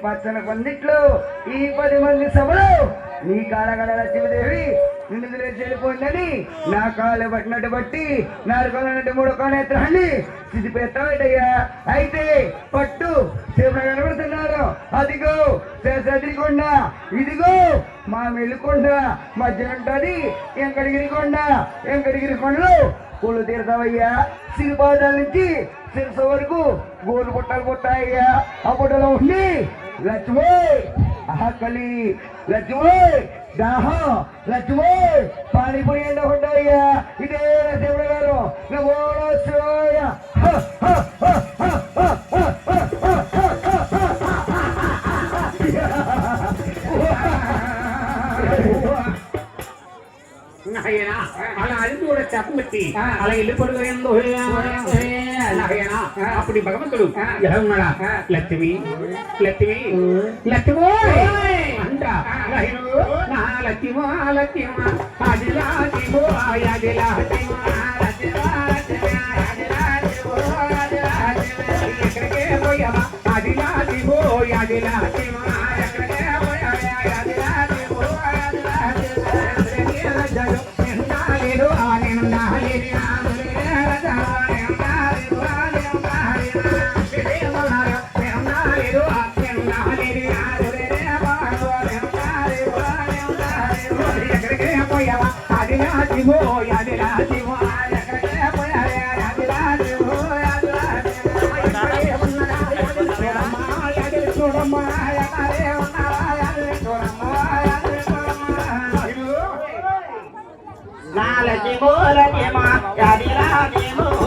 పచ్చన పందిట్లో ఈ 10 మంది సభలో నీ కాడగడ లక్ష్మీదేవి నిన్ను చెడిపోయిందని నా కాళ్ళు పట్టినట్టు బట్టి నాలుగొన్నట్టు 3 కాళ్ళెత్తాన్ని సిద్ధిపెట్టాడయ్యా. అయితే పట్టు సేపుడు కనబడుతున్నారు. అదిగో శేషాద్రికొండ, ఇదిగో మా మెల్లుకొండ మధ్య ఉంటది వెంకటగిరికొండ. వెంకటగిరికొండలో పూలు తీరుతావయ్యా. సిరిపాదాల నుంచి శిరసు వరకు గోలు పుట్టాలు పుట్టాయ్యా. ఆ పుట్టలో ఉండి లక్ష్మీ ఆకలి, లక్ష్మీ దాహం, లక్ష్మీ పానీపూరి ఎండ ఉంటాయ్యా. ఇదే దేవుడు గారు అలా అది కూడా చెప్పబట్టి అలా ఇల్లు పడుకోందో అప్పుడు భగవంతుడు ఎలా ఉన్నాడా? లక్ష్మి లక్ష్మి లక్ష్మో అంట నా లక్ష్మో లక్ష్మ అదిలాదివో అదిలాదివో ఎక్కడికే పోయావా అదిలాదివో అదిలాదివో Nala di bola di ma, jadi la di mo.